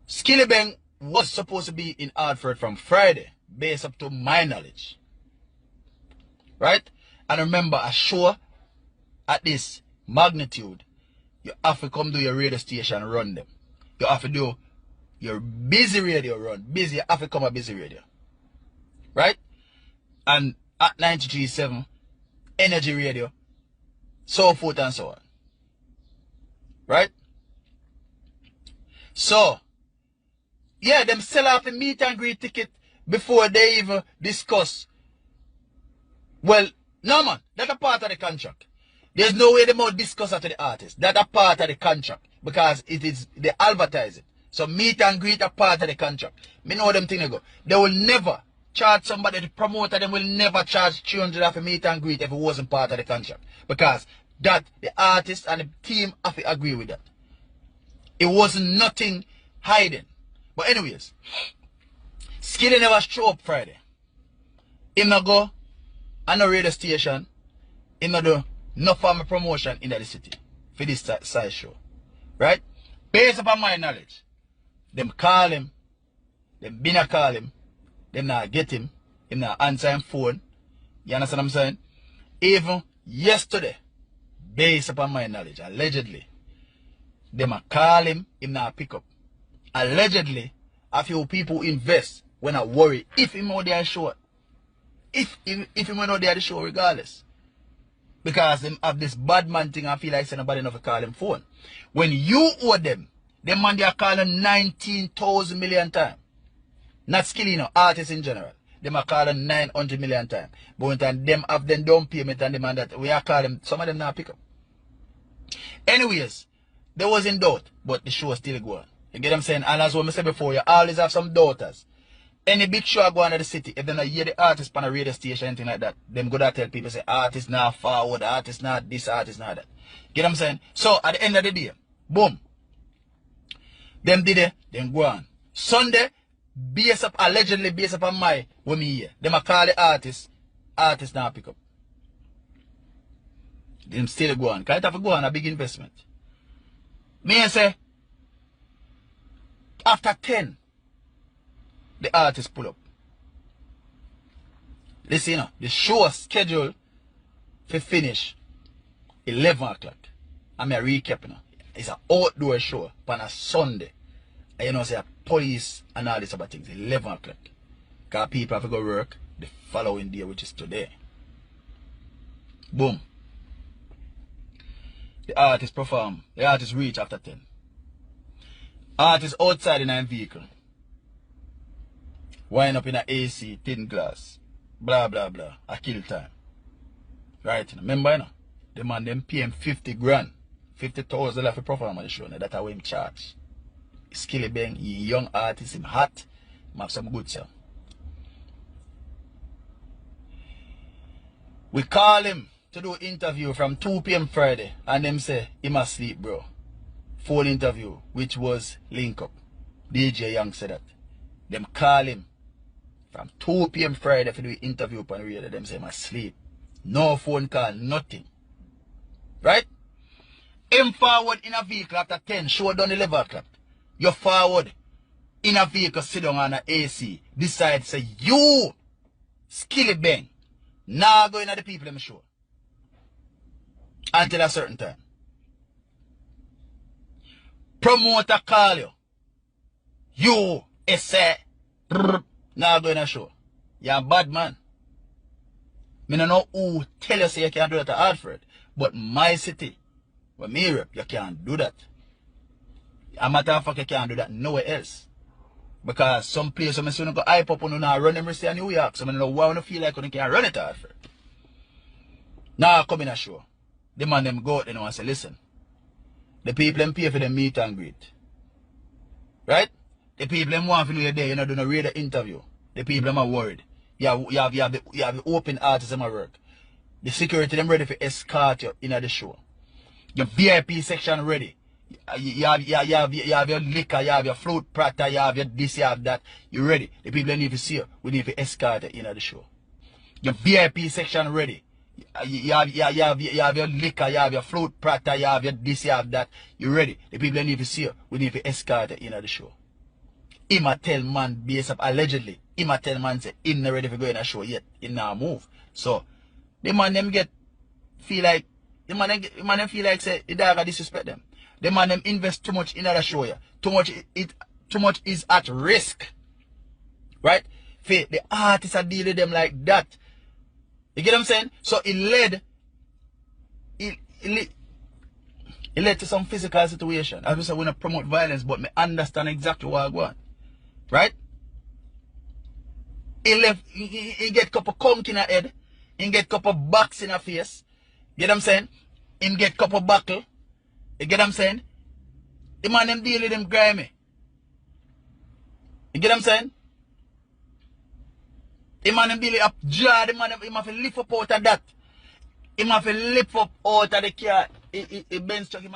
Skillibeng was supposed to be in Hartford from Friday, based up to my knowledge. Right? And remember, a show at this magnitude, you have to come to your radio station and run them. You have to do your busy radio run. Busy, you have to come a busy radio. Right? And at 93.7, energy radio, so forth and so on. Right? So, yeah, them sell off the meet and greet ticket before they even discuss. Well, no man, that's a part of the contract. There's no way they might discuss that to the artist. That's a part of the contract. Because it is the advertising. So meet and greet a part of the contract. Me know them things go. They will never charge somebody, the promoter, them will never charge 300 for meet and greet if it wasn't part of the contract. Because that, the artist and the team have to agree with that. It wasn't nothing hiding. But anyways, Skilly never show up Friday. Him not go on a radio station. Him not do no form of promotion in the city for this side show. Right? Based upon my knowledge, them call him, them been a call him, them not get him not answer him phone. You understand what I'm saying? Even yesterday, based upon my knowledge, allegedly, them a call him not pick up. Allegedly, a few people invest when I worry if him out there show. If him out there the show regardless. Because them have this bad man thing and feel like say nobody enough to call him phone. When you owe them man they are calling 19,000 million times. Not Skilly, no, artists in general. Them are calling 900 million times. But when time them have them down payment and them and that, we are calling, some of them not pick up. Anyways, there was in doubt, but the show still go on. You get what I'm saying? And as what I said before, you always have some daughters. Any big show go on to the city, if they not hear the artist on a radio station, anything like that, them go to tell people, say, artist not forward, artist not this, artist not that. Get what I'm saying? So, at the end of the day, boom. Them did it, then go on. Sunday, allegedly based upon my, when me here, them a call the artist now pick up. Them still go on. Because it have to go on a big investment. Me and say, after 10, the artist pull up. Listen, you know, the show schedule to finish 11 o'clock. I'm a recap, you know. It's an outdoor show on a Sunday. And you know, say police and all this other things. 11 o'clock. Because people have to go work the following day, which is today. Boom. The artist perform. The artist reach after 10. Artist outside in a vehicle. Wind up in a AC, thin glass. Blah, blah, blah. A kill time. Right? Remember, you know? The man them pay him 50 grand. $50,000 for perform on the show. Now, that's how him charge. Skillibeng, he young artist, him hot. Him have some good song. We call him to do interview from 2 p.m. Friday. And them say, him asleep, bro. Phone interview, which was link up. DJ Young said that. Them call him from 2 p.m. Friday for the interview upon the radio. Them say, him asleep. No phone call, nothing. Right? Him forward in a vehicle after 10, show done 11 o'clock. You forward in a vehicle, sit down on an AC, decide, say, you, Skillibeng, now go in at the people in the show. Until a certain time. Promoter call you. You, essay, now go in a show. You're a bad man. I don't know who tell you say you can't do that to Hartford, but my city, where me rep, you can't do that. A matter of fact, you can't do that nowhere else. Because some place, some students go hype up on you now run them in New York. So I don't know why I feel like you can't run it to Hartford. Now come in a show. The man them go out and say, listen, the people them pay for the meet and greet. Right? The people them want to know you're there, you know, do no radio interview. The people them are worried. You have the open artists in my work. The security them ready for escort you in the show. Your VIP section ready. You have your liquor, you have your fruit platter, you have your this, you have that. You ready. The people need to see you. We need to escort you in the show. Your VIP section ready. You have your liquor, you have your fruit platter, you have your this, you have that. You ready. The people need to see you. We need to escort you in the show. him a tell man based up allegedly. Him a tell man say him not ready for go in a show yet. Him now move. So the man them feel like feel like say the dog disrespect them. The man them invest too much in that show here. Too much is at risk. Right? The artists are dealing with them like that. You get what I'm saying? So it led to some physical situation. As we say, we don't promote violence, but me understand exactly what I want. Right? He get couple conk in the head. He get couple box in the face. You get what I'm saying? He get couple buckle. You get what I'm saying? The man them deal with them grimy. You get what I'm saying? The man them deal with up jaw. The man them have to lift up out of that. He have to lift up out of the car. He bench truck him.